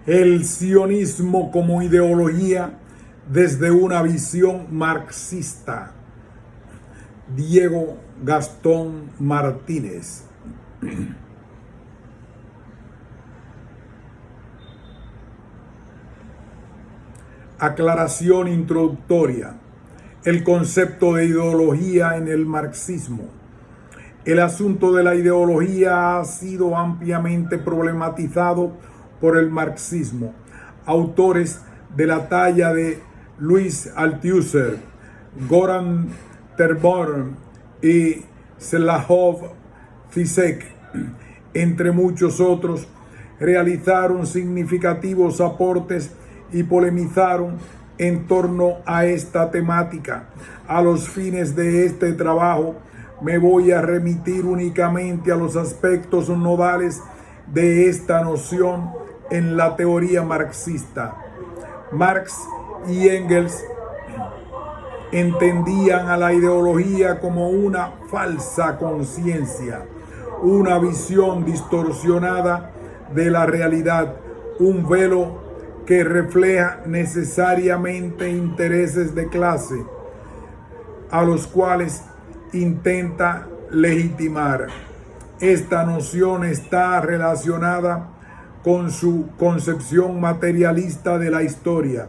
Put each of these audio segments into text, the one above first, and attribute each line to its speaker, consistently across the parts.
Speaker 1: El sionismo como ideología desde una visión marxista. Diego Gastón Martínez. Aclaración introductoria. El concepto de ideología en el marxismo. El asunto de la ideología ha sido ampliamente problematizado por el marxismo. Autores de la talla de Louis Althusser, Goran Terborn y Slavoj Zizek, entre muchos otros, realizaron significativos aportes y polemizaron en torno a esta temática. A los fines de este trabajo, me voy a remitir únicamente a los aspectos nodales de esta noción en la teoría marxista. Marx y Engels entendían a la ideología como una falsa conciencia, una visión distorsionada de la realidad, un velo que refleja necesariamente intereses de clase, a los cuales intenta legitimar. Esta noción está relacionada con su concepción materialista de la historia.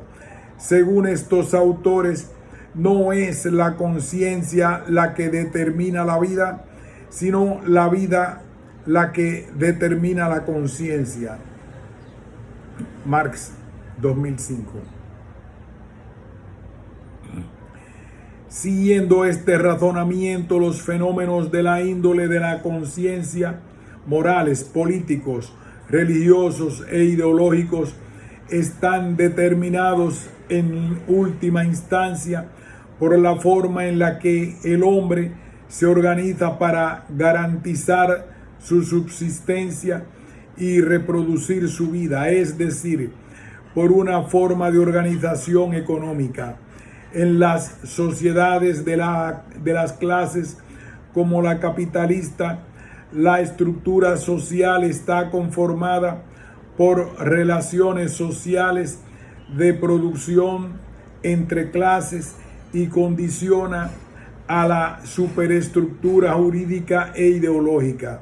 Speaker 1: Según estos autores, no es la conciencia la que determina la vida, sino la vida la que determina la conciencia. Marx, 2005. Siguiendo este razonamiento, los fenómenos de la índole de la conciencia, morales, políticos, religiosos e ideológicos, están determinados en última instancia por la forma en la que el hombre se organiza para garantizar su subsistencia y reproducir su vida, es decir, por una forma de organización económica. En las sociedades de las clases como la capitalista, la estructura social está conformada por relaciones sociales de producción entre clases y condiciona a la superestructura jurídica e ideológica.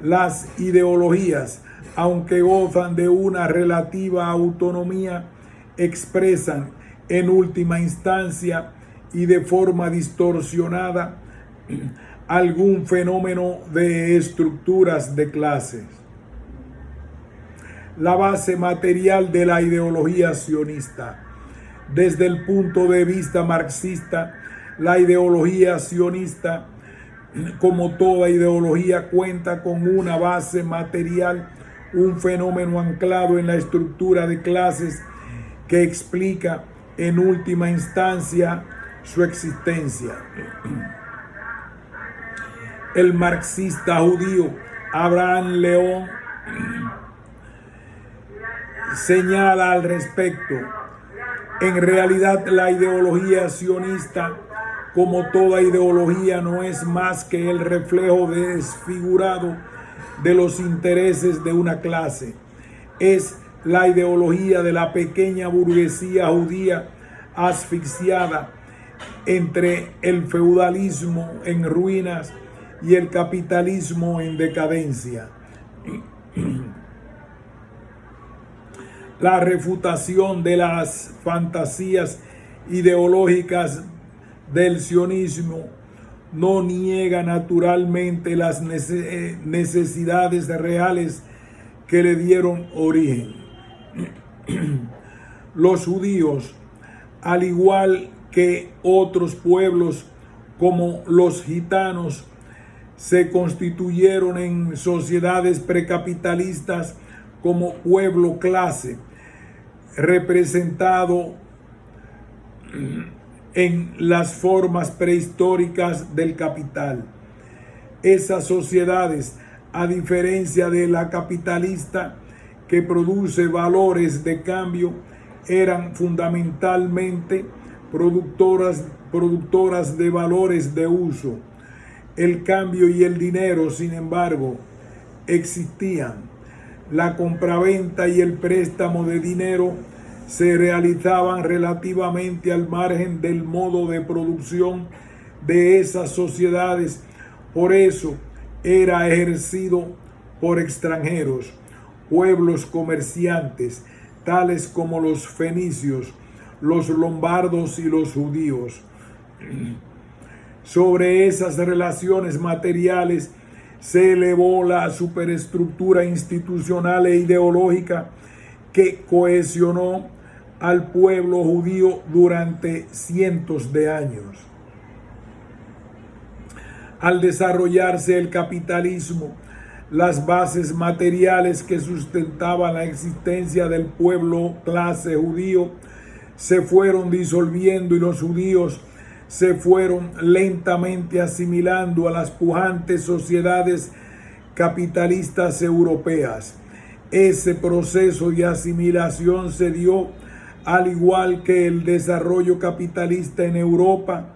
Speaker 1: Las ideologías, aunque gozan de una relativa autonomía, expresan en última instancia y de forma distorsionada algún fenómeno de estructuras de clases. La base material de la ideología sionista. Desde el punto de vista marxista, la ideología sionista, como toda ideología, cuenta con una base material, un fenómeno anclado en la estructura de clases que explica en última instancia su existencia. El marxista judío Abraham León señala al respecto: en realidad la ideología sionista, como toda ideología, no es más que el reflejo desfigurado de los intereses de una clase. Es la ideología de la pequeña burguesía judía asfixiada entre el feudalismo en ruinas y el capitalismo en decadencia. La refutación de las fantasías ideológicas del sionismo no niega naturalmente las necesidades reales que le dieron origen. Los judíos, al igual que otros pueblos como los gitanos, se constituyeron en sociedades precapitalistas como pueblo clase, representado en las formas prehistóricas del capital. Esas sociedades, a diferencia de la capitalista, que produce valores de cambio, eran fundamentalmente productoras de valores de uso. El cambio y el dinero, sin embargo, existían. La compraventa y el préstamo de dinero se realizaban relativamente al margen del modo de producción de esas sociedades. Por eso era ejercido por extranjeros, pueblos comerciantes, tales como los fenicios, los lombardos y los judíos. Sobre esas relaciones materiales se elevó la superestructura institucional e ideológica que cohesionó al pueblo judío durante cientos de años. Al desarrollarse el capitalismo, las bases materiales que sustentaban la existencia del pueblo clase judío se fueron disolviendo y los judíos se fueron lentamente asimilando a las pujantes sociedades capitalistas europeas. Ese proceso de asimilación se dio al igual que el desarrollo capitalista en Europa,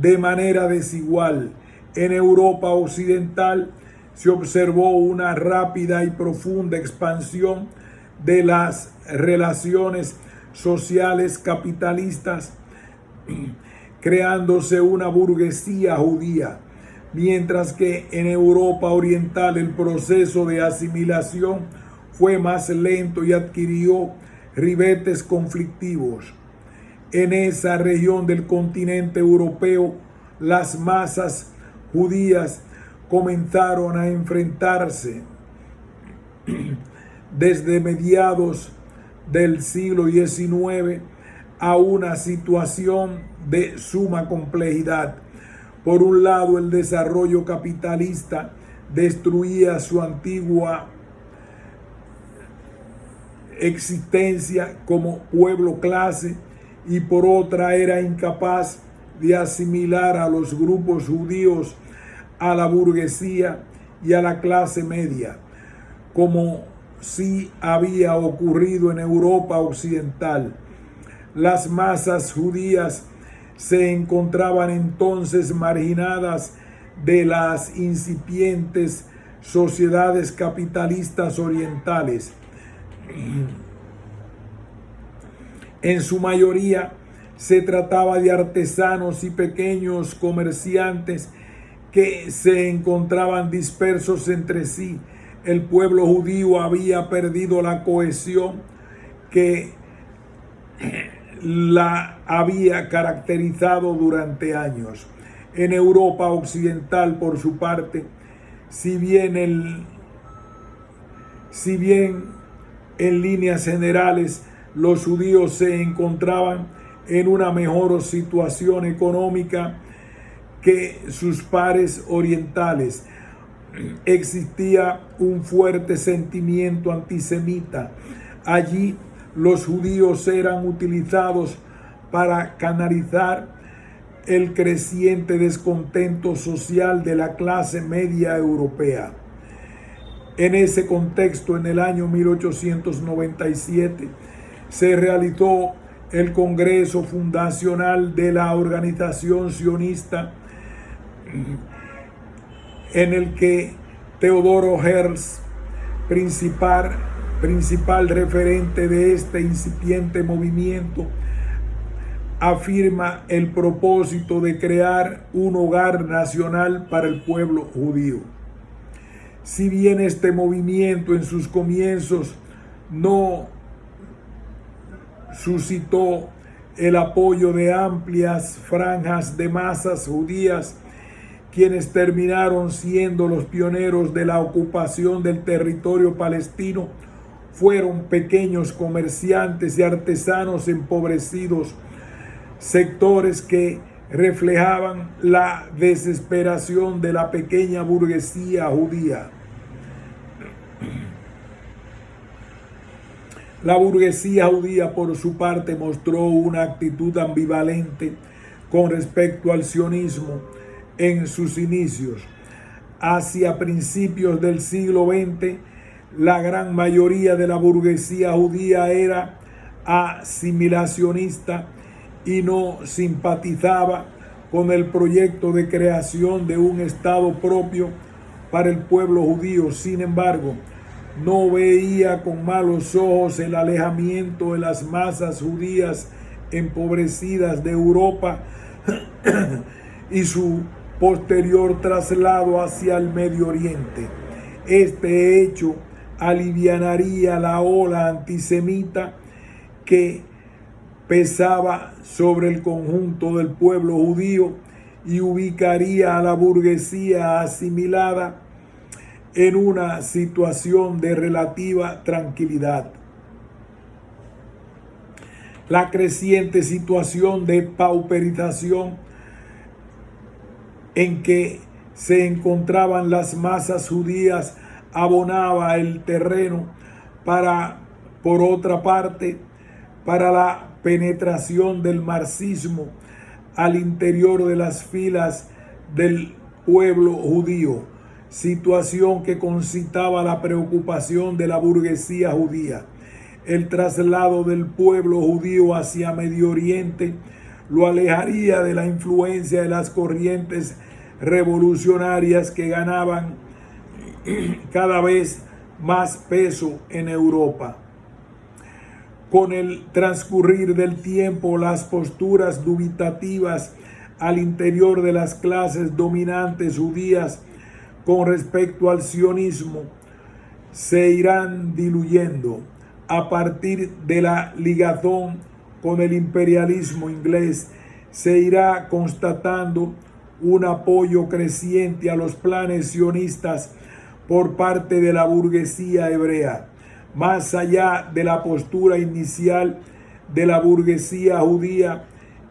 Speaker 1: de manera desigual. En Europa occidental se observó una rápida y profunda expansión de las relaciones sociales capitalistas, creándose una burguesía judía, mientras que en Europa oriental el proceso de asimilación fue más lento y adquirió ribetes conflictivos. En esa región del continente europeo, las masas judías comenzaron a enfrentarse desde mediados del siglo XIX a una situación de suma complejidad. Por un lado, el desarrollo capitalista destruía su antigua existencia como pueblo clase y por otra era incapaz de asimilar a los grupos judíos a la burguesía y a la clase media, como sí había ocurrido en Europa occidental. Las masas judías se encontraban entonces marginadas de las incipientes sociedades capitalistas orientales. En su mayoría se trataba de artesanos y pequeños comerciantes que se encontraban dispersos entre sí. El pueblo judío había perdido la cohesión que la había caracterizado durante años. En Europa occidental, por su parte, si bien en líneas generales los judíos se encontraban en una mejor situación económica que sus pares orientales, existía un fuerte sentimiento antisemita. Allí los judíos eran utilizados para canalizar el creciente descontento social de la clase media europea. En ese contexto, en el año 1897, se realizó el Congreso Fundacional de la Organización Sionista, en el que Teodoro Herzl, principal referente de este incipiente movimiento, afirma el propósito de crear un hogar nacional para el pueblo judío. Si bien este movimiento en sus comienzos no suscitó el apoyo de amplias franjas de masas judías, quienes terminaron siendo los pioneros de la ocupación del territorio palestino, fueron pequeños comerciantes y artesanos empobrecidos, sectores que reflejaban la desesperación de la pequeña burguesía judía. La burguesía judía, por su parte, mostró una actitud ambivalente con respecto al sionismo en sus inicios. Hacia principios del siglo XX, la gran mayoría de la burguesía judía era asimilacionista y no simpatizaba con el proyecto de creación de un Estado propio para el pueblo judío. Sin embargo, no veía con malos ojos el alejamiento de las masas judías empobrecidas de Europa y su posterior traslado hacia el Medio Oriente. Este hecho alivianaría la ola antisemita que pesaba sobre el conjunto del pueblo judío y ubicaría a la burguesía asimilada en una situación de relativa tranquilidad. La creciente situación de pauperización en que se encontraban las masas judías abonaba el terreno por otra parte, para la penetración del marxismo al interior de las filas del pueblo judío, situación que concitaba la preocupación de la burguesía judía. El traslado del pueblo judío hacia Medio Oriente lo alejaría de la influencia de las corrientes revolucionarias que ganaban cada vez más peso en Europa. Con el transcurrir del tiempo, las posturas dubitativas al interior de las clases dominantes judías con respecto al sionismo se irán diluyendo a partir de la ligazón con el imperialismo inglés. Se irá constatando un apoyo creciente a los planes sionistas por parte de la burguesía hebrea, más allá de la postura inicial de la burguesía judía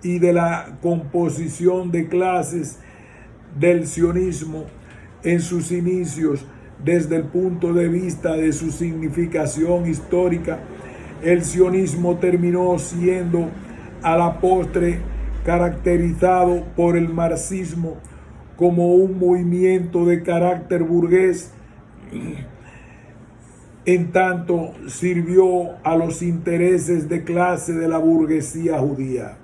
Speaker 1: y de la composición de clases del sionismo en sus inicios. Desde el punto de vista de su significación histórica, el sionismo terminó siendo a la postre caracterizado por el marxismo como un movimiento de carácter burgués, en tanto sirvió a los intereses de clase de la burguesía judía.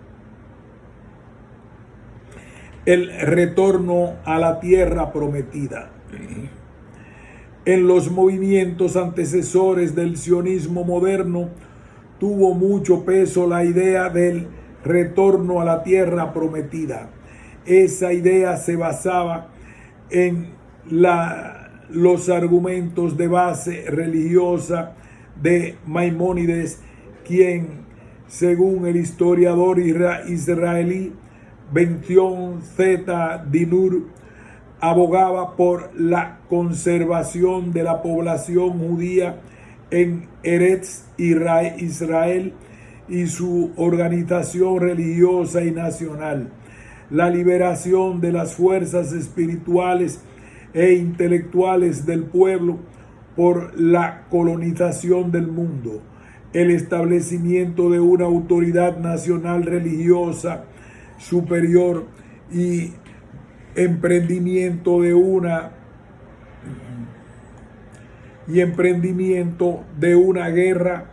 Speaker 1: El retorno a la tierra prometida. En los movimientos antecesores del sionismo moderno tuvo mucho peso la idea del retorno a la tierra prometida. Esa idea se basaba en los argumentos de base religiosa de Maimónides, quien, según el historiador israelí Benzion Z. Dinur, abogaba por la conservación de la población judía en Eretz Israel y su organización religiosa y nacional, la liberación de las fuerzas espirituales e intelectuales del pueblo por la colonización del mundo, el establecimiento de una autoridad nacional religiosa superior y emprendimiento de una guerra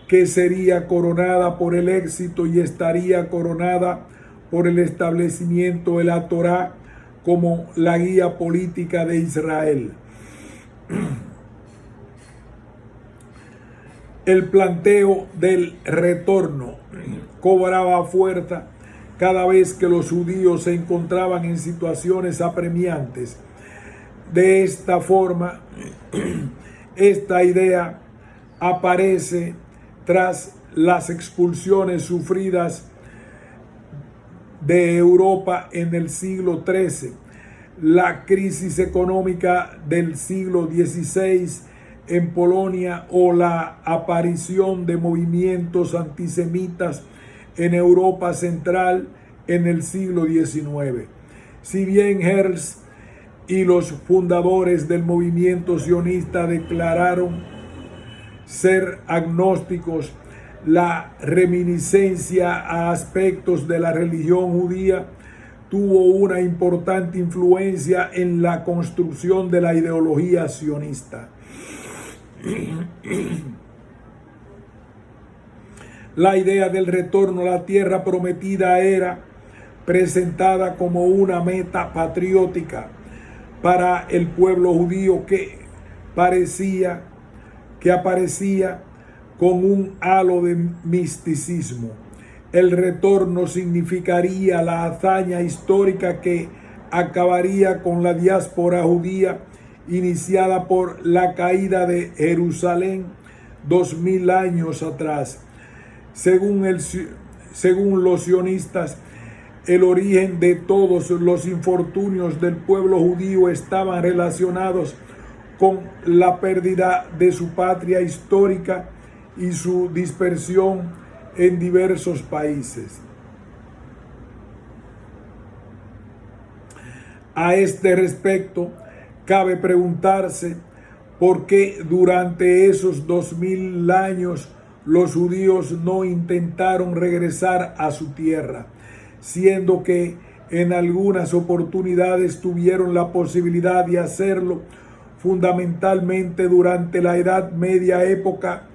Speaker 1: que sería coronada por el éxito y estaría coronada por el establecimiento de la Torá como la guía política de Israel. El planteo del retorno cobraba fuerza cada vez que los judíos se encontraban en situaciones apremiantes. De esta forma, esta idea aparece tras las expulsiones sufridas de Europa en el siglo XIII, la crisis económica del siglo XVI en Polonia o la aparición de movimientos antisemitas en Europa Central en el siglo XIX. Si bien Herzl y los fundadores del movimiento sionista declararon ser agnósticos, la reminiscencia a aspectos de la religión judía tuvo una importante influencia en la construcción de la ideología sionista. La idea del retorno a la tierra prometida era presentada como una meta patriótica para el pueblo judío que parecía que aparecía con un halo de misticismo. El retorno significaría la hazaña histórica que acabaría con la diáspora judía iniciada por la caída de Jerusalén 2000 años atrás. Según los sionistas, el origen de todos los infortunios del pueblo judío estaban relacionados con la pérdida de su patria histórica y su dispersión en diversos países. A este respecto, cabe preguntarse por qué durante esos 2000 años los judíos no intentaron regresar a su tierra, siendo que en algunas oportunidades tuvieron la posibilidad de hacerlo, fundamentalmente durante la Edad Media, época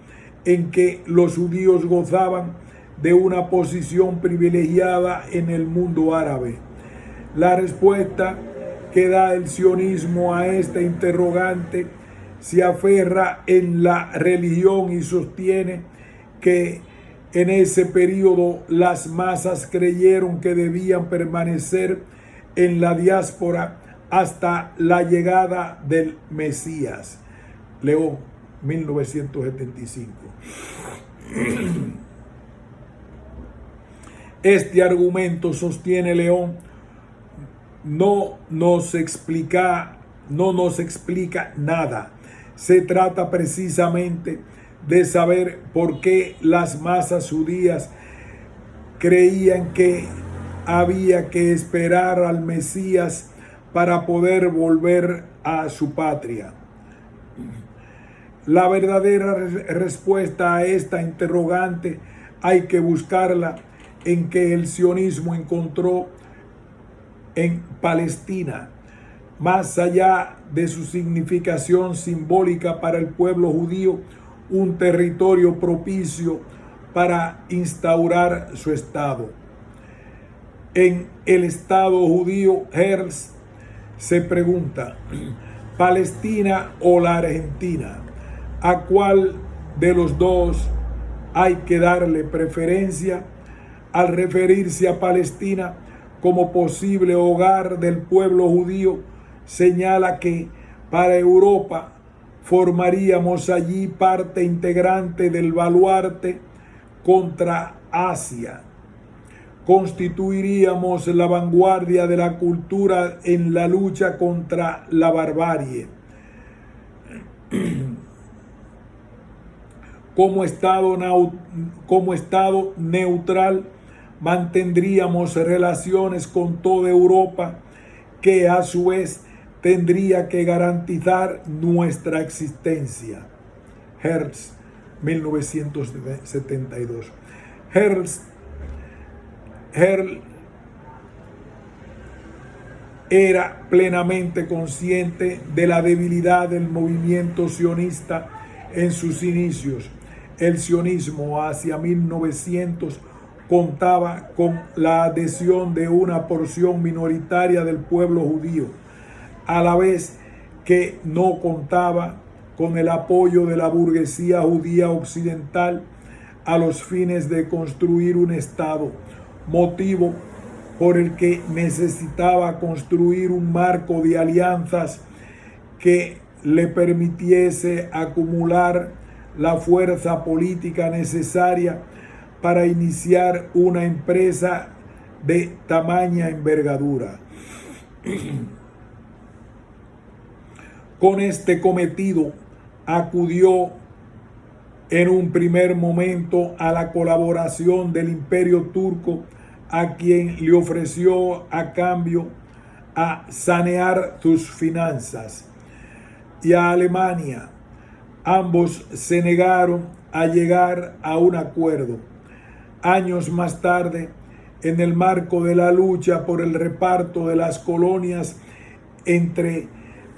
Speaker 1: en que los judíos gozaban de una posición privilegiada en el mundo árabe. La respuesta que da el sionismo a esta interrogante se aferra en la religión y sostiene que en ese periodo las masas creyeron que debían permanecer en la diáspora hasta la llegada del Mesías. León, 1975. Este argumento, sostiene León, no nos explica nada. Se trata precisamente de saber por qué las masas judías creían que había que esperar al Mesías para poder volver a su patria. La verdadera respuesta a esta interrogante hay que buscarla en que el sionismo encontró en Palestina, más allá de su significación simbólica para el pueblo judío, un territorio propicio para instaurar su Estado. En el Estado judío, Herzl se pregunta: ¿Palestina o la Argentina? ¿A cuál de los dos hay que darle preferencia? Al referirse a Palestina como posible hogar del pueblo judío, señala que para Europa formaríamos allí parte integrante del baluarte contra Asia. Constituiríamos la vanguardia de la cultura en la lucha contra la barbarie. Como estado neutral, mantendríamos relaciones con toda Europa, que a su vez tendría que garantizar nuestra existencia. Herzl, 1972. Herzl era plenamente consciente de la debilidad del movimiento sionista en sus inicios. El sionismo hacia 1900 contaba con la adhesión de una porción minoritaria del pueblo judío, a la vez que no contaba con el apoyo de la burguesía judía occidental a los fines de construir un Estado, motivo por el que necesitaba construir un marco de alianzas que le permitiese acumular la fuerza política necesaria para iniciar una empresa de tamaña envergadura. Con este cometido acudió en un primer momento a la colaboración del Imperio Turco, a quien le ofreció a cambio a sanear sus finanzas, y a Alemania. Ambos se negaron a llegar a un acuerdo. Años más tarde, en el marco de la lucha por el reparto de las colonias entre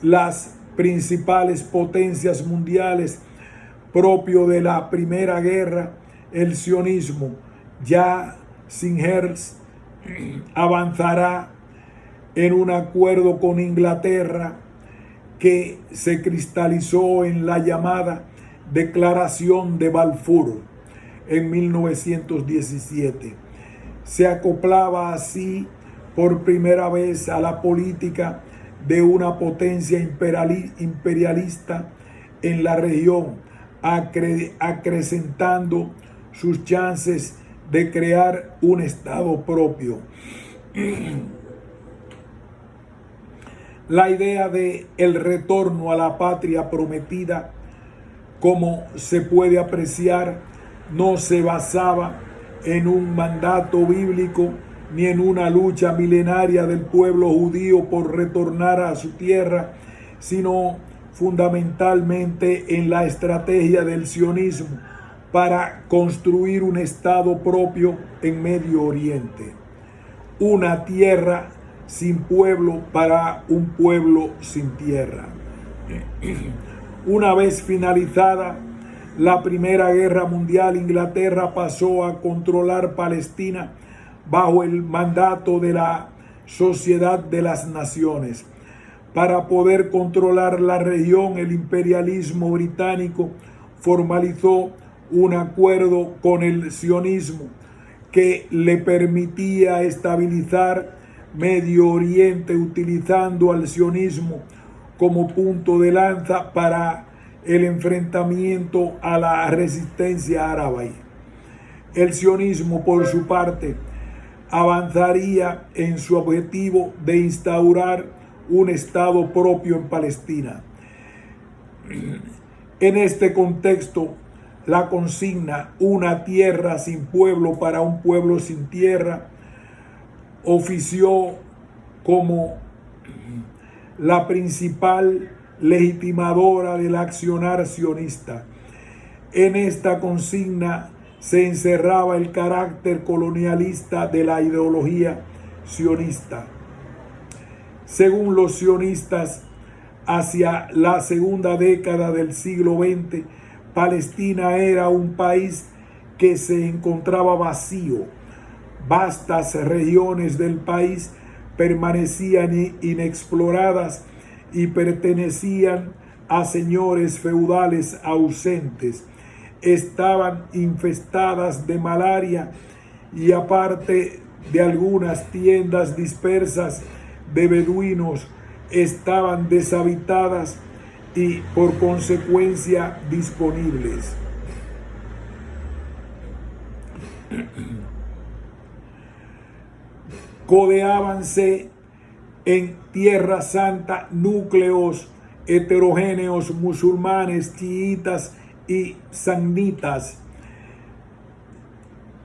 Speaker 1: las principales potencias mundiales, propio de la Primera Guerra, el sionismo, ya sin Herzl, avanzará en un acuerdo con Inglaterra que se cristalizó en la llamada Declaración de Balfour en 1917. Se acoplaba así por primera vez a la política de una potencia imperialista en la región, acrecentando sus chances de crear un estado propio. La idea de el retorno a la patria prometida, como se puede apreciar, no se basaba en un mandato bíblico ni en una lucha milenaria del pueblo judío por retornar a su tierra, sino fundamentalmente en la estrategia del sionismo para construir un estado propio en Medio Oriente. Una tierra sin pueblo para un pueblo sin tierra. Una vez finalizada la Primera Guerra Mundial, Inglaterra pasó a controlar Palestina bajo el mandato de la Sociedad de las Naciones. Para poder controlar la región, el imperialismo británico formalizó un acuerdo con el sionismo que le permitía estabilizar Medio Oriente, utilizando al sionismo como punto de lanza para el enfrentamiento a la resistencia árabe. El sionismo, por su parte, avanzaría en su objetivo de instaurar un estado propio en Palestina. En este contexto, la consigna "una tierra sin pueblo para un pueblo sin tierra" ofició como la principal legitimadora del accionar sionista. En esta consigna se encerraba el carácter colonialista de la ideología sionista. Según los sionistas, hacia la segunda década del siglo XX, Palestina era un país que se encontraba vacío. Vastas regiones del país permanecían inexploradas y pertenecían a señores feudales ausentes. Estaban infestadas de malaria y, aparte de algunas tiendas dispersas de beduinos, estaban deshabitadas y por consecuencia disponibles. Codeábanse en Tierra Santa núcleos heterogéneos musulmanes, chiitas y sannitas,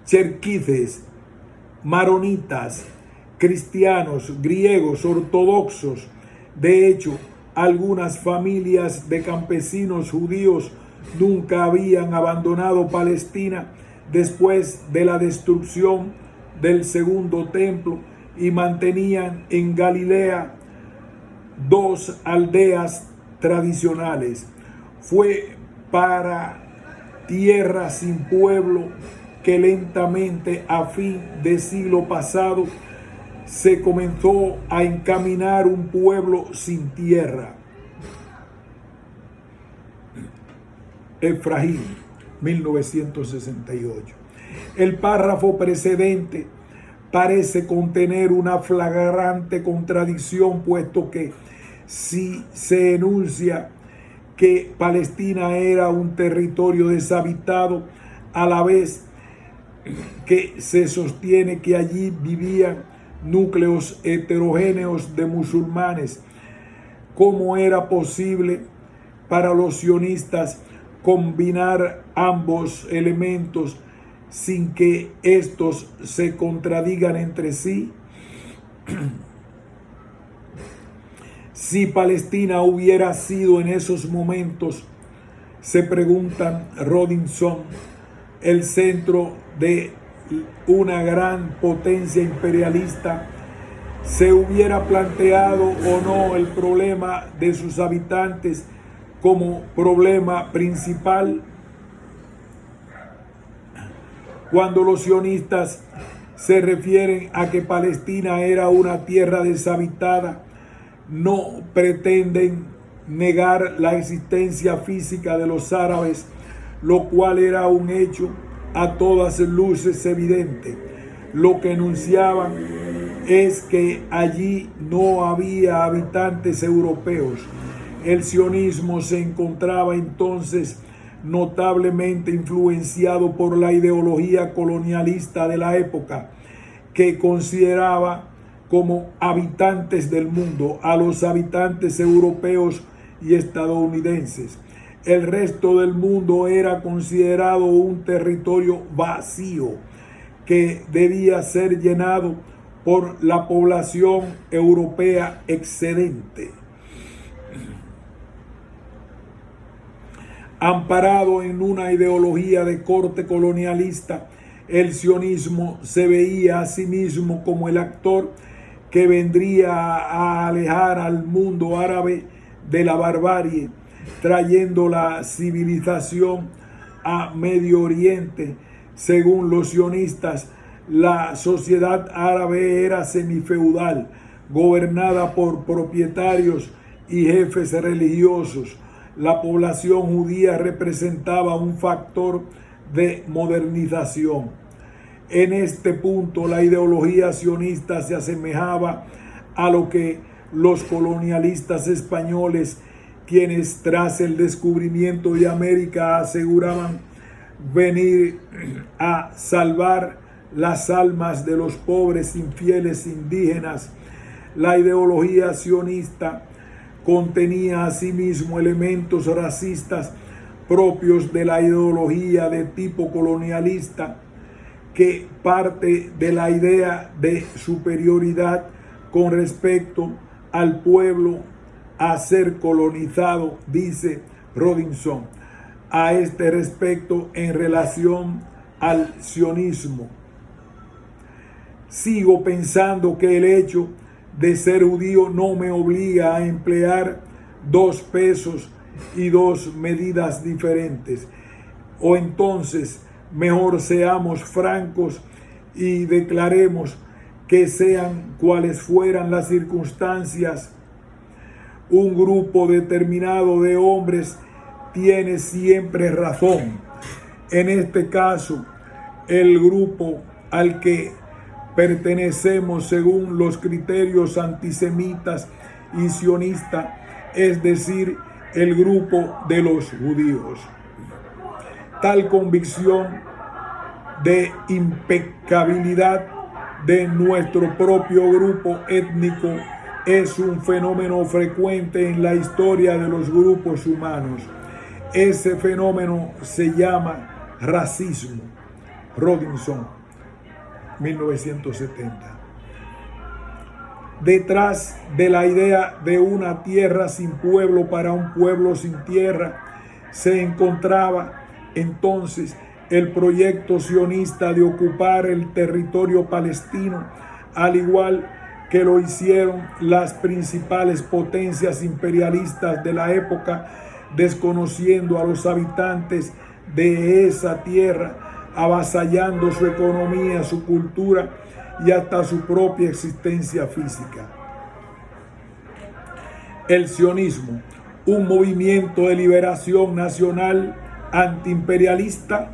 Speaker 1: cherquices, maronitas, cristianos, griegos, ortodoxos. De hecho, algunas familias de campesinos judíos nunca habían abandonado Palestina después de la destrucción del Segundo Templo y mantenían en Galilea 2 aldeas tradicionales. Fue para tierra sin pueblo que lentamente, a fin de siglo pasado, se comenzó a encaminar un pueblo sin tierra. Efraín, 1968. El párrafo precedente parece contener una flagrante contradicción, puesto que si se enuncia que Palestina era un territorio deshabitado, a la vez que se sostiene que allí vivían núcleos heterogéneos de musulmanes, ¿cómo era posible para los sionistas combinar ambos elementos sin que estos se contradigan entre sí? Si Palestina hubiera sido en esos momentos, se preguntan Robinson, el centro de una gran potencia imperialista, ¿se hubiera planteado o no el problema de sus habitantes como problema principal? Cuando los sionistas se refieren a que Palestina era una tierra deshabitada, no pretenden negar la existencia física de los árabes lo cual era un hecho a todas luces evidente. Lo que enunciaban es que allí no había habitantes europeos. El sionismo se encontraba entonces notablemente influenciado por la ideología colonialista de la época, que consideraba como habitantes del mundo a los habitantes europeos y estadounidenses. El resto del mundo era considerado un territorio vacío que debía ser llenado por la población europea excedente. Amparado en una ideología de corte colonialista, el sionismo se veía a sí mismo como el actor que vendría a alejar al mundo árabe de la barbarie, trayendo la civilización a Medio Oriente. Según los sionistas, la sociedad árabe era semifeudal, gobernada por propietarios y jefes religiosos. La población judía representaba un factor de modernización. En este punto, la ideología sionista se asemejaba a lo que los colonialistas españoles, quienes tras el descubrimiento de América aseguraban venir a salvar las almas de los pobres infieles indígenas. La ideología sionista contenía asimismo elementos racistas propios de la ideología de tipo colonialista, que parte de la idea de superioridad con respecto al pueblo a ser colonizado, dice Robinson, a este respecto en relación al sionismo. Sigo pensando que el hecho de ser judío no me obliga a emplear 2 pesos y 2 medidas diferentes. O entonces, mejor seamos francos y declaremos que, sean cuales fueran las circunstancias, un grupo determinado de hombres tiene siempre razón. En este caso, el grupo al que pertenecemos según los criterios antisemitas y sionistas, es decir, el grupo de los judíos. Tal convicción de impecabilidad de nuestro propio grupo étnico es un fenómeno frecuente en la historia de los grupos humanos. Ese fenómeno se llama racismo. Robinson, 1970. Detrás de la idea de una tierra sin pueblo para un pueblo sin tierra, se encontraba entonces el proyecto sionista de ocupar el territorio palestino, al igual que lo hicieron las principales potencias imperialistas de la época, desconociendo a los habitantes de esa tierra, avasallando su economía, su cultura y hasta su propia existencia física. El sionismo, un movimiento de liberación nacional antiimperialista.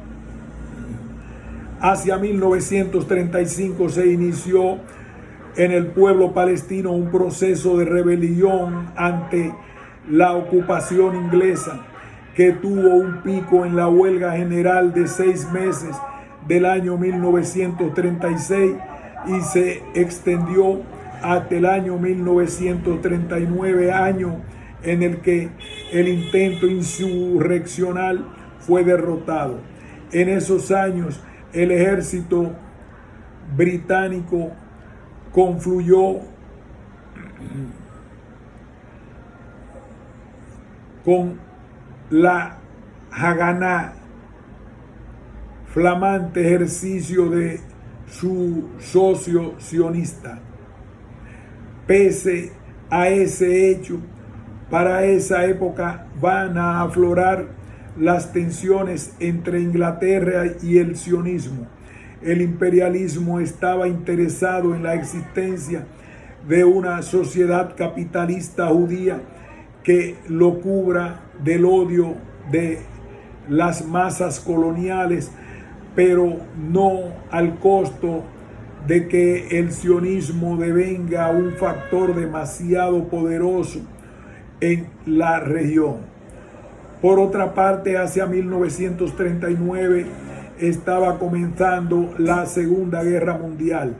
Speaker 1: Hacia 1935 se inició en el pueblo palestino un proceso de rebelión ante la ocupación inglesa, que tuvo un pico en la huelga general de 6 meses del año 1936 y se extendió hasta el año 1939, año en el que el intento insurreccional fue derrotado. En esos años, el ejército británico confluyó con la Haganá, flamante ejercicio de su socio sionista. Pese a ese hecho, para esa época van a aflorar las tensiones entre Inglaterra y el sionismo. El imperialismo estaba interesado en la existencia de una sociedad capitalista judía que lo cubra del odio de las masas coloniales, pero no al costo de que el sionismo devenga un factor demasiado poderoso en la región. Por otra parte, hacia 1939 estaba comenzando la Segunda Guerra Mundial.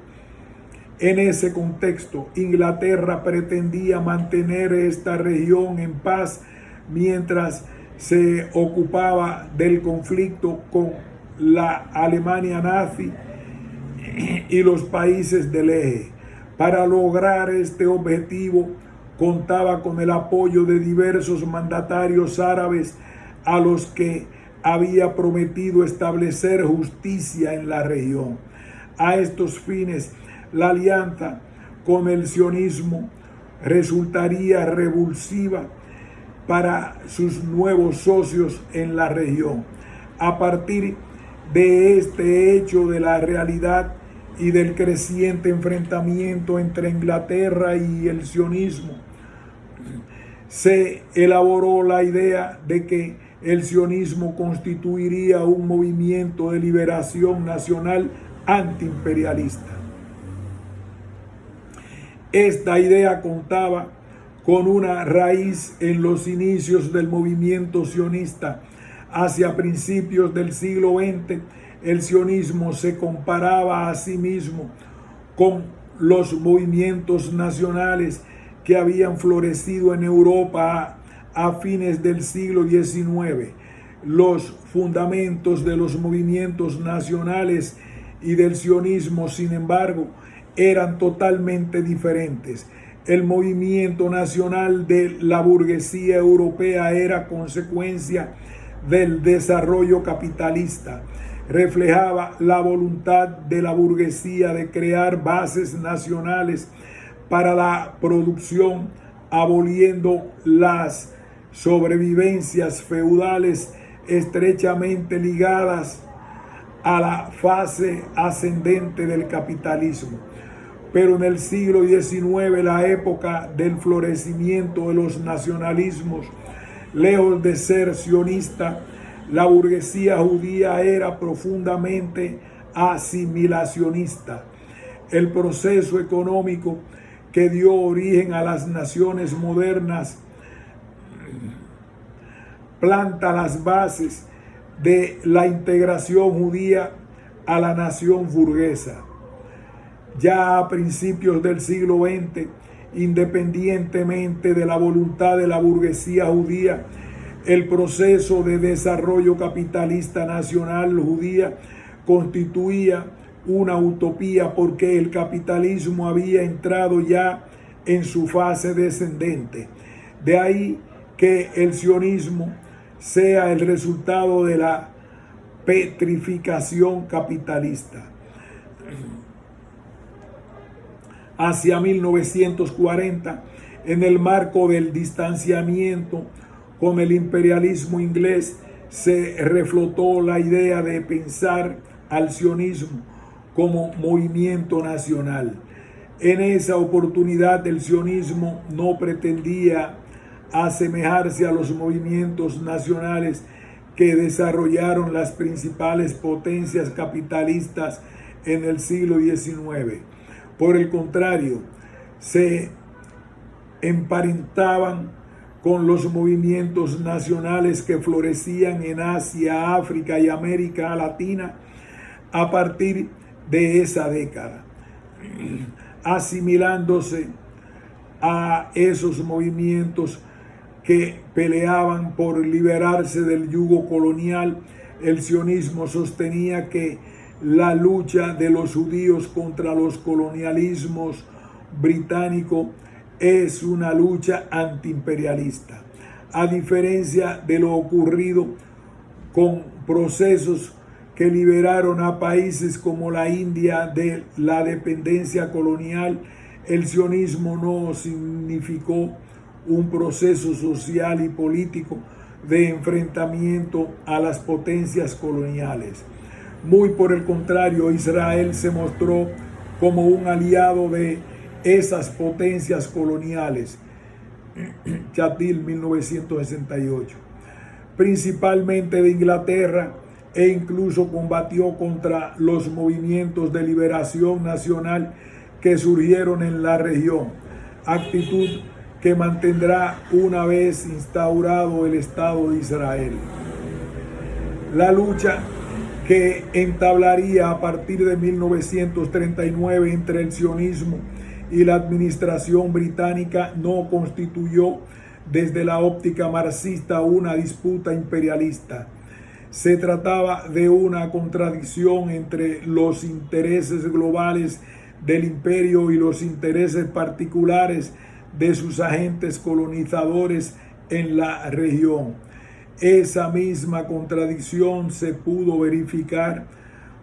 Speaker 1: En ese contexto, Inglaterra pretendía mantener esta región en paz mientras se ocupaba del conflicto con la Alemania nazi y los países del eje. Para lograr este objetivo, contaba con el apoyo de diversos mandatarios árabes a los que había prometido establecer justicia en la región. A estos fines, la alianza con el sionismo resultaría revulsiva para sus nuevos socios en la región. A partir de este hecho de la realidad y del creciente enfrentamiento entre Inglaterra y el sionismo, se elaboró la idea de que el sionismo constituiría un movimiento de liberación nacional antiimperialista. Esta idea contaba con una raíz en los inicios del movimiento sionista. Hacia principios del siglo XX, el sionismo se comparaba a sí mismo con los movimientos nacionales que habían florecido en Europa a fines del siglo XIX. Los fundamentos de los movimientos nacionales y del sionismo, sin embargo, eran totalmente diferentes. El movimiento nacional de la burguesía europea era consecuencia del desarrollo capitalista. Reflejaba la voluntad de la burguesía de crear bases nacionales para la producción, aboliendo las sobrevivencias feudales estrechamente ligadas a la fase ascendente del capitalismo. Pero en el siglo XIX, la época del florecimiento de los nacionalismos, lejos de ser sionista, la burguesía judía era profundamente asimilacionista. El proceso económico que dio origen a las naciones modernas planta las bases de la integración judía a la nación burguesa. Ya a principios del siglo XX, independientemente de la voluntad de la burguesía judía, el proceso de desarrollo capitalista nacional judía constituía una utopía porque el capitalismo había entrado ya en su fase descendente. De ahí que el sionismo sea el resultado de la petrificación capitalista. Hacia 1940, en el marco del distanciamiento con el imperialismo inglés, se reflotó la idea de pensar al sionismo como movimiento nacional. En esa oportunidad, el sionismo no pretendía asemejarse a los movimientos nacionales que desarrollaron las principales potencias capitalistas en el siglo XIX. Por el contrario, se emparentaban con los movimientos nacionales que florecían en Asia, África y América Latina a partir de esa década, asimilándose a esos movimientos que peleaban por liberarse del yugo colonial. El sionismo sostenía que la lucha de los judíos contra los colonialismos británicos es una lucha antiimperialista. A diferencia de lo ocurrido con procesos que liberaron a países como la India de la dependencia colonial, el sionismo no significó un proceso social y político de enfrentamiento a las potencias coloniales. Muy por el contrario, Israel se mostró como un aliado de esas potencias coloniales. Chatil, 1968. principalmente de Inglaterra, e incluso combatió contra los movimientos de liberación nacional que surgieron en la región, actitud que mantendrá una vez instaurado el Estado de Israel. La lucha que entablaría a partir de 1939 entre el sionismo y la administración británica no constituyó desde la óptica marxista una disputa imperialista. Se trataba de una contradicción entre los intereses globales del imperio y los intereses particulares de sus agentes colonizadores en la región. Esa misma contradicción se pudo verificar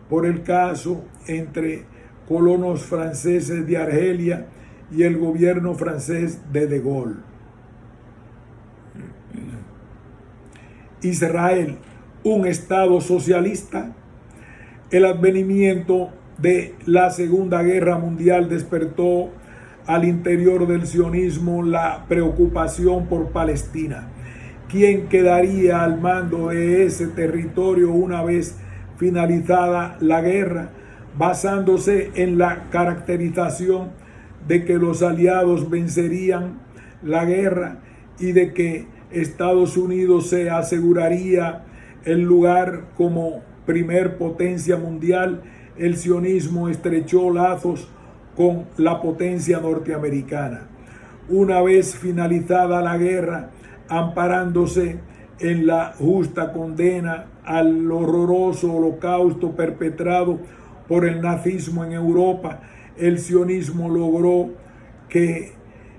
Speaker 1: por el caso entre colonos franceses de Argelia y el gobierno francés de Gaulle. Israel, un estado socialista. El advenimiento de la Segunda Guerra Mundial despertó al interior del sionismo la preocupación por Palestina. ¿Quién quedaría al mando de ese territorio una vez finalizada la guerra? Basándose en la caracterización de que los aliados vencerían la guerra y de que Estados Unidos se aseguraría el lugar como primer potencia mundial, el sionismo estrechó lazos con la potencia norteamericana. Una vez finalizada la guerra, amparándose en la justa condena al horroroso holocausto perpetrado por el nazismo en Europa, el sionismo logró que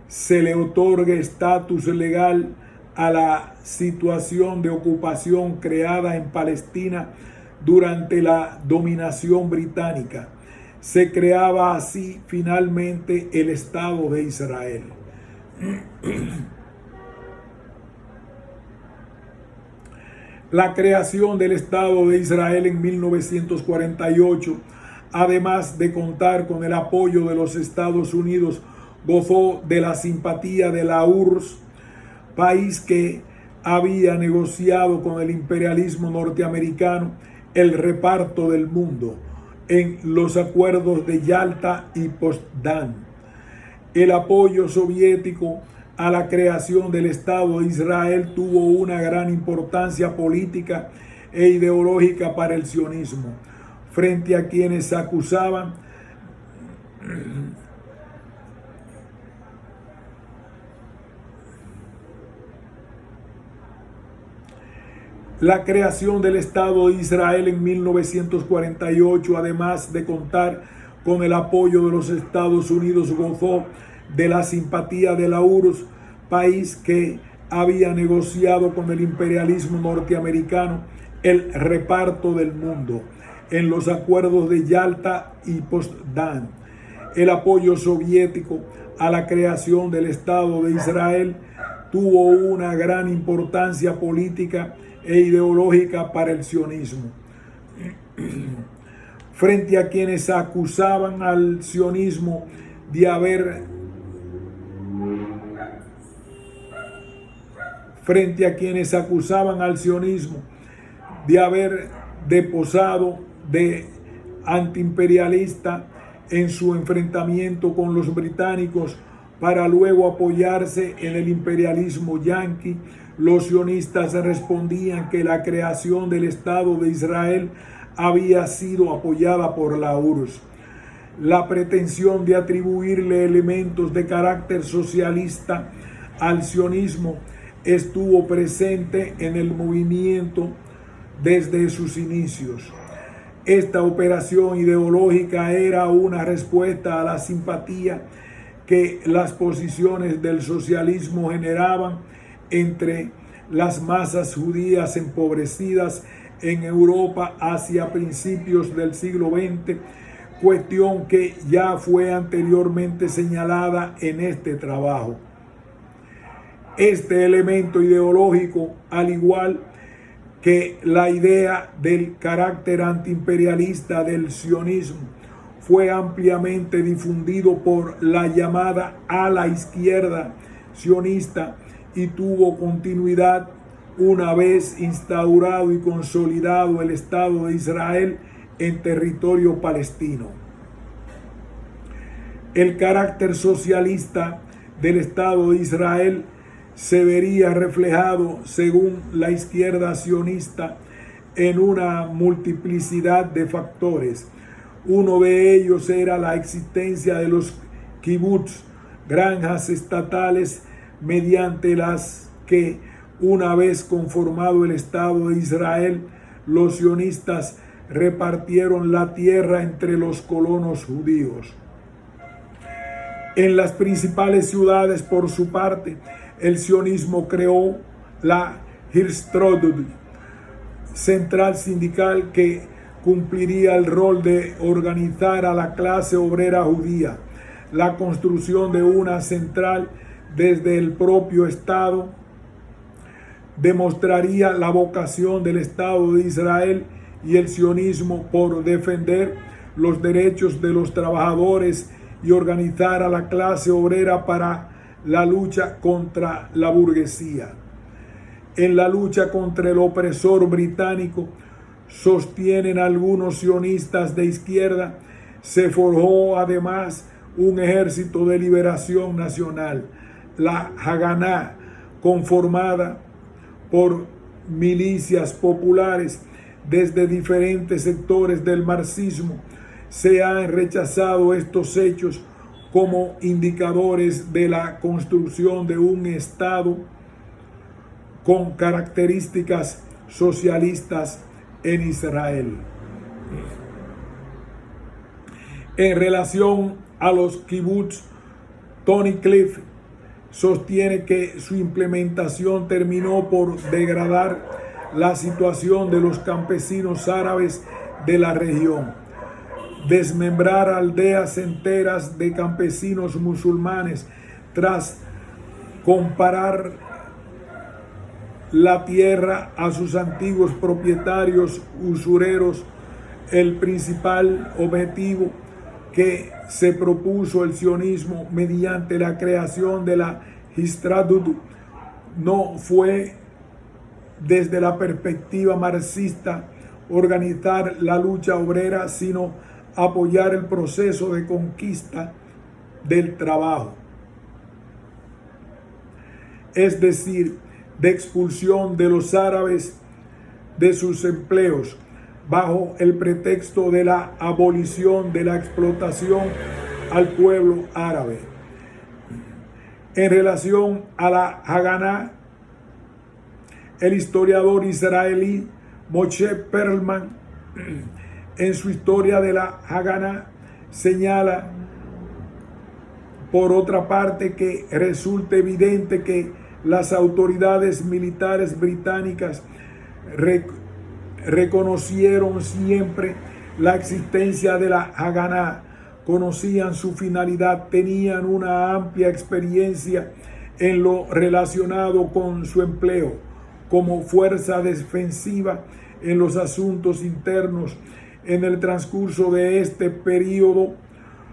Speaker 1: se le otorgue estatus legal a la situación de ocupación creada en Palestina durante la dominación británica. Se creaba así finalmente el Estado de Israel. La creación del Estado de Israel en 1948, además de contar con el apoyo de los Estados Unidos, gozó de la simpatía de la URSS, país que había negociado con el imperialismo norteamericano el reparto del mundo en los acuerdos de Yalta y Potsdam. El apoyo soviético a la creación del Estado de Israel tuvo una gran importancia política e ideológica para el sionismo, frente a quienes acusaban la creación del Estado de Israel en 1948, además de contar con el apoyo de los Estados Unidos, gozó de la simpatía de la URSS, país que había negociado con el imperialismo norteamericano el reparto del mundo en los acuerdos de Yalta y Potsdam. El apoyo soviético a la creación del Estado de Israel tuvo una gran importancia política e ideológica para el sionismo. Frente a quienes acusaban al sionismo de haber deposado de antiimperialista en su enfrentamiento con los británicos para luego apoyarse en el imperialismo yanqui, los sionistas respondían que la creación del Estado de Israel había sido apoyada por la URSS. La pretensión de atribuirle elementos de carácter socialista al sionismo estuvo presente en el movimiento desde sus inicios. Esta operación ideológica era una respuesta a la simpatía que las posiciones del socialismo generaban entre las masas judías empobrecidas en Europa hacia principios del siglo XX, cuestión que ya fue anteriormente señalada en este trabajo. Este elemento ideológico, al igual que la idea del carácter antiimperialista del sionismo, fue ampliamente difundido por la llamada ala izquierda sionista y tuvo continuidad una vez instaurado y consolidado el Estado de Israel en territorio palestino. El carácter socialista del Estado de Israel se vería reflejado, según la izquierda sionista, en una multiplicidad de factores. Uno de ellos era la existencia de los kibbutz, granjas estatales mediante las que, una vez conformado el Estado de Israel, los sionistas repartieron la tierra entre los colonos judíos. En las principales ciudades, por su parte, el sionismo creó la Histadrut, central sindical que cumpliría el rol de organizar a la clase obrera judía. La construcción de una central desde el propio Estado demostraría la vocación del Estado de Israel y el sionismo por defender los derechos de los trabajadores y organizar a la clase obrera para la lucha contra la burguesía. En la lucha contra el opresor británico, sostienen algunos sionistas de izquierda, se forjó además un ejército de liberación nacional, la Haganá, conformada por milicias populares desde diferentes sectores del marxismo. Se han rechazado estos hechos como indicadores de la construcción de un Estado con características socialistas en Israel. En relación a los kibbutz, Tony Cliff sostiene que su implementación terminó por degradar la situación de los campesinos árabes de la región, desmembrar aldeas enteras de campesinos musulmanes tras comparar la tierra a sus antiguos propietarios usureros. El principal objetivo que se propuso el sionismo mediante la creación de la Histadrut no fue, desde la perspectiva marxista, organizar la lucha obrera, sino apoyar el proceso de conquista del trabajo, es decir, de expulsión de los árabes de sus empleos, bajo el pretexto de la abolición de la explotación al pueblo árabe. En relación a la Haganá, el historiador israelí Moshe Perlman, en su historia de la Haganá, señala, por otra parte, que resulta evidente que las autoridades militares británicas reconocieron siempre la existencia de la Haganá, conocían su finalidad, tenían una amplia experiencia en lo relacionado con su empleo como fuerza defensiva en los asuntos internos. En el transcurso de este periodo,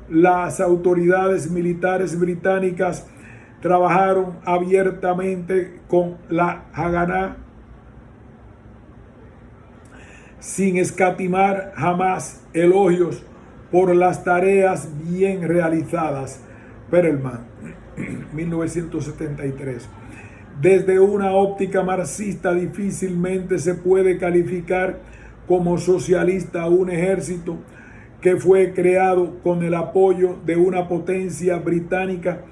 Speaker 1: las autoridades militares británicas trabajaron abiertamente con la Haganá, sin escatimar jamás elogios por las tareas bien realizadas. Perelman, 1973. Desde una óptica marxista, difícilmente se puede calificar como socialista un ejército que fue creado con el apoyo de una potencia británica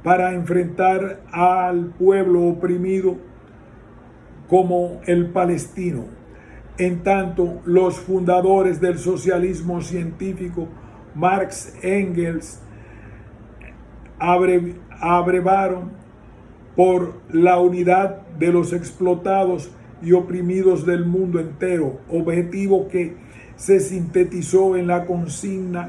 Speaker 1: para enfrentar al pueblo oprimido como el palestino. En tanto, los fundadores del socialismo científico, Marx, Engels, abrevaron por la unidad de los explotados y oprimidos del mundo entero, objetivo que se sintetizó en la consigna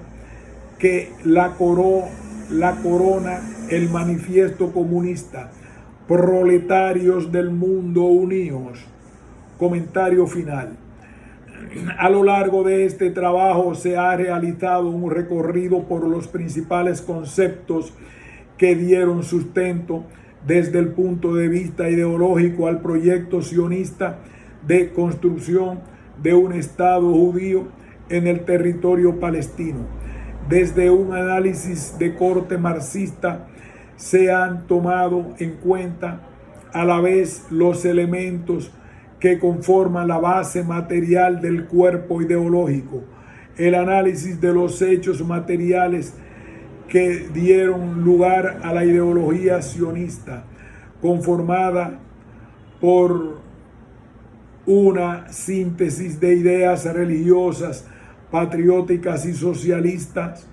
Speaker 1: que la corona el manifiesto comunista: proletarios del mundo unidos. Comentario final. A lo largo de este trabajo se ha realizado un recorrido por los principales conceptos que dieron sustento desde el punto de vista ideológico al proyecto sionista de construcción de un Estado judío en el territorio palestino. Desde un análisis de corte marxista se han tomado en cuenta a la vez los elementos que conforman la base material del cuerpo ideológico, el análisis de los hechos materiales que dieron lugar a la ideología sionista, conformada por una síntesis de ideas religiosas, patrióticas y socialistas,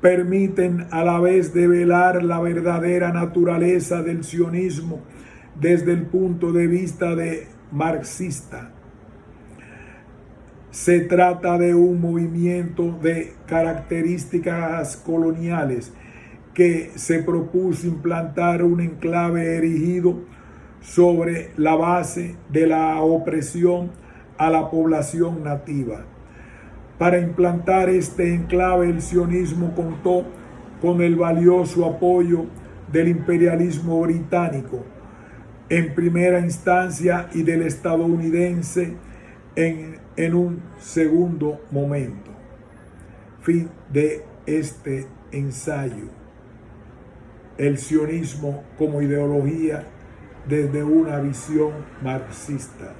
Speaker 1: permiten a la vez develar la verdadera naturaleza del sionismo desde el punto de vista marxista. Se trata de un movimiento de características coloniales que se propuso implantar un enclave erigido sobre la base de la opresión a la población nativa. Para implantar este enclave, el sionismo contó con el valioso apoyo del imperialismo británico en primera instancia y del estadounidense en un segundo momento. Fin de este ensayo. El sionismo como ideología desde una visión marxista.